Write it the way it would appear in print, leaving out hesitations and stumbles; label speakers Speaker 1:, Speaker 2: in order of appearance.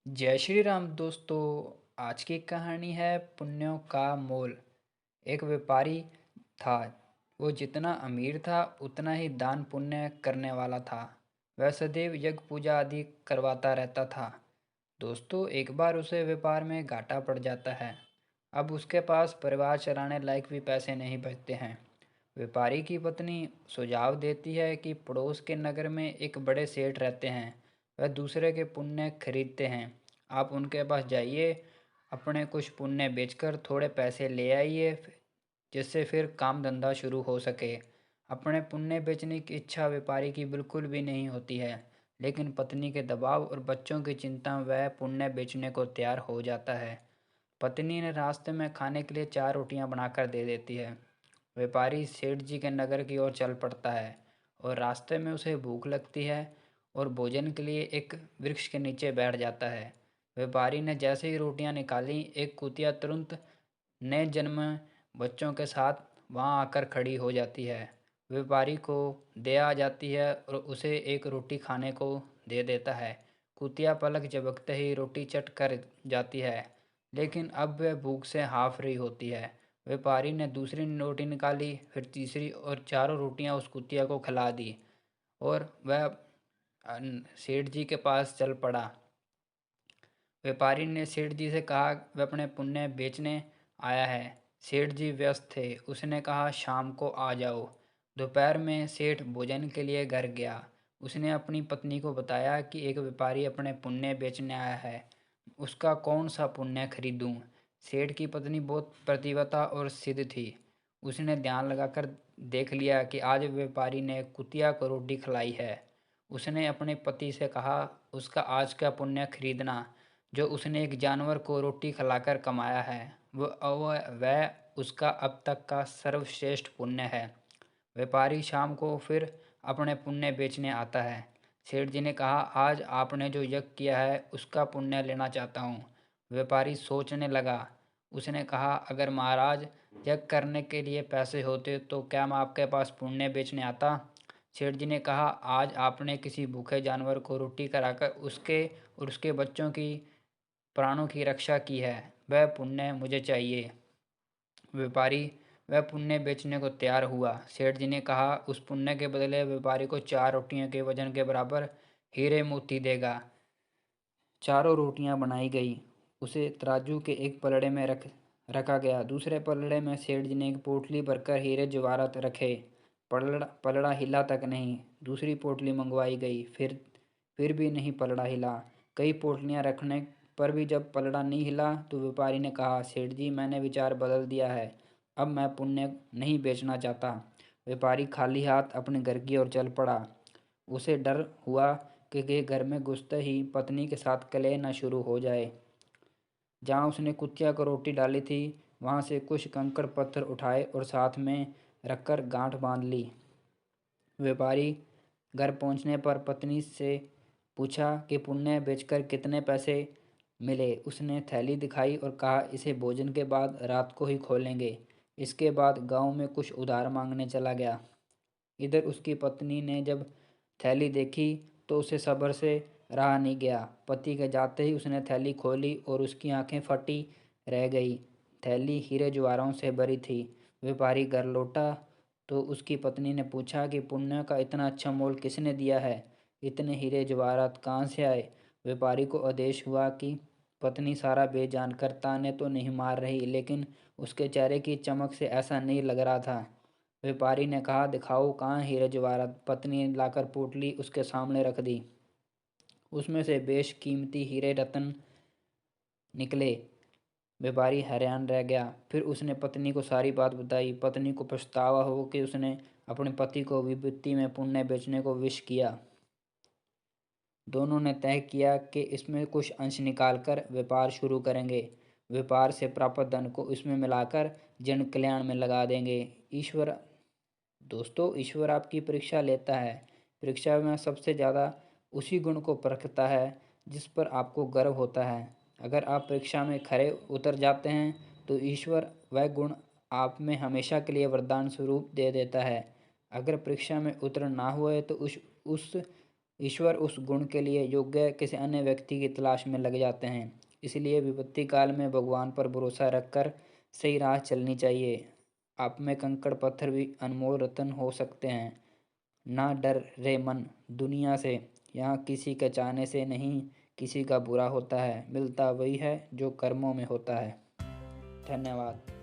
Speaker 1: जय श्री राम दोस्तों। आज की कहानी है पुण्यों का मोल। एक व्यापारी था। वो जितना अमीर था उतना ही दान पुण्य करने वाला था। वह सदैव यज्ञ पूजा आदि करवाता रहता था। दोस्तों, एक बार उसे व्यापार में घाटा पड़ जाता है। अब उसके पास परिवार चलाने लायक भी पैसे नहीं बचते हैं। व्यापारी की पत्नी सुझाव देती है कि पड़ोस के नगर में एक बड़े सेठ रहते हैं। वह दूसरे के पुण्य खरीदते हैं। आप उनके पास जाइए, अपने कुछ पुण्य बेचकर थोड़े पैसे ले आइए, जिससे फिर काम धंधा शुरू हो सके। अपने पुण्य बेचने की इच्छा व्यापारी की बिल्कुल भी नहीं होती है, लेकिन पत्नी के दबाव और बच्चों की चिंता में वह पुण्य बेचने को तैयार हो जाता है। पत्नी ने रास्ते में खाने के लिए 4 रोटियां बनाकर दे देती है। व्यापारी सेठ जी के नगर की ओर चल पड़ता है और रास्ते में उसे भूख लगती है और भोजन के लिए एक वृक्ष के नीचे बैठ जाता है। व्यापारी ने जैसे ही रोटियां निकाली, एक कुतिया तुरंत नए जन्मे बच्चों के साथ वहां आकर खड़ी हो जाती है। व्यापारी को दया आ जाती है और उसे एक रोटी खाने को दे देता है। कुतिया पलक झपकते ही रोटी चट कर जाती है, लेकिन अब वह भूख से हाँफ रही होती है। व्यापारी ने दूसरी रोटी निकाली, फिर तीसरी, और चारों रोटियां उस कुतिया को खिला दी और वह सेठ जी के पास चल पड़ा। व्यापारी ने सेठ जी से कहा वह अपने पुण्य बेचने आया है। सेठ जी व्यस्त थे। उसने कहा शाम को आ जाओ। दोपहर में सेठ भोजन के लिए घर गया। उसने अपनी पत्नी को बताया कि एक व्यापारी अपने पुण्य बेचने आया है। उसका कौन सा पुण्य खरीदूं? सेठ की पत्नी बहुत प्रतिवता और सिद्ध थी। उसने ध्यान लगाकर देख लिया कि आज व्यापारी ने कुतिया को रोटी खिलाई है। उसने अपने पति से कहा उसका आज का पुण्य खरीदना, जो उसने एक जानवर को रोटी खिलाकर कमाया है। वह उसका अब तक का सर्वश्रेष्ठ पुण्य है। व्यापारी शाम को फिर अपने पुण्य बेचने आता है। सेठ जी ने कहा आज आपने जो यज्ञ किया है उसका पुण्य लेना चाहता हूँ। व्यापारी सोचने लगा। उसने कहा अगर महाराज यज्ञ करने के लिए पैसे होते तो क्या मैं आपके पास पुण्य बेचने आता? सेठ जी ने कहा आज आपने किसी भूखे जानवर को रोटी कराकर उसके और उसके बच्चों की प्राणों की रक्षा की है। वह पुण्य मुझे चाहिए। व्यापारी वह पुण्य बेचने को तैयार हुआ। सेठ जी ने कहा उस पुण्य के बदले व्यापारी को 4 रोटियों के वजन के बराबर हीरे मोती देगा। चारों रोटियां बनाई गई। उसे तराजू के एक पलड़े में रखा गया। दूसरे पलड़े में सेठ जी ने एक पोटली भरकर हीरे जवाहरात रखे। पलड़ा पलड़ा हिला तक नहीं। दूसरी पोटली मंगवाई गई। फिर भी नहीं पलड़ा हिला। कई पोटलियां रखने पर भी जब पलड़ा नहीं हिला तो व्यापारी ने कहा सेठ जी, मैंने विचार बदल दिया है। अब मैं पुण्य नहीं बेचना चाहता। व्यापारी खाली हाथ अपने घर की ओर चल पड़ा। उसे डर हुआ कि घर में घुसते ही पत्नी के साथ कलह न शुरू हो जाए। जहाँ उसने कुतिया को रोटी डाली थी वहाँ से कुछ कंकड़ पत्थर उठाए और साथ में रखकर गांठ बांध ली। व्यापारी घर पहुँचने पर पत्नी से पूछा कि पुण्य बेचकर कितने पैसे मिले। उसने थैली दिखाई और कहा इसे भोजन के बाद रात को ही खोलेंगे। इसके बाद गांव में कुछ उधार मांगने चला गया। इधर उसकी पत्नी ने जब थैली देखी तो उसे सब्र से रहा नहीं गया। पति के जाते ही उसने थैली खोली और उसकी आंखें फटी रह गई। थैली हीरे जवाहरों से भरी थी। व्यापारी घर लौटा तो उसकी पत्नी ने पूछा कि पुण्य का इतना अच्छा मोल किसने दिया है? इतने हीरे जवाहरात कहाँ से आए? व्यापारी को आदेश हुआ कि पत्नी सारा भेद जानकर ताने तो नहीं मार रही, लेकिन उसके चेहरे की चमक से ऐसा नहीं लग रहा था। व्यापारी ने कहा दिखाओ कहाँ हीरे जवाहरात। पत्नी ने लाकर पोटली उसके सामने रख दी। उसमें से बेशकीमती हीरे रत्न निकले। व्यापारी हैरान रह गया। फिर उसने पत्नी को सारी बात बताई। पत्नी को पछतावा हो कि उसने अपने पति को विपत्ति में पुण्य बेचने को विश किया। दोनों ने तय किया कि इसमें कुछ अंश निकालकर व्यापार शुरू करेंगे। व्यापार से प्राप्त धन को इसमें मिलाकर जन कल्याण में लगा देंगे। ईश्वर दोस्तों, ईश्वर आपकी परीक्षा लेता है। परीक्षा में सबसे ज़्यादा उसी गुण को परखता है जिस पर आपको गर्व होता है। अगर आप परीक्षा में खरे उतर जाते हैं तो ईश्वर वह गुण आप में हमेशा के लिए वरदान स्वरूप दे देता है। अगर परीक्षा में उतर ना हुए तो उस ईश्वर उस गुण के लिए योग्य किसी अन्य व्यक्ति की तलाश में लग जाते हैं। इसलिए विपत्ति काल में भगवान पर भरोसा रखकर सही राह चलनी चाहिए। आप में कंकड़ पत्थर भी अनमोल रत्न हो सकते हैं। ना डर रे मन दुनिया से, यहाँ किसी के चाहने से नहीं किसी का बुरा होता है। मिलता वही है जो कर्मों में होता है। धन्यवाद।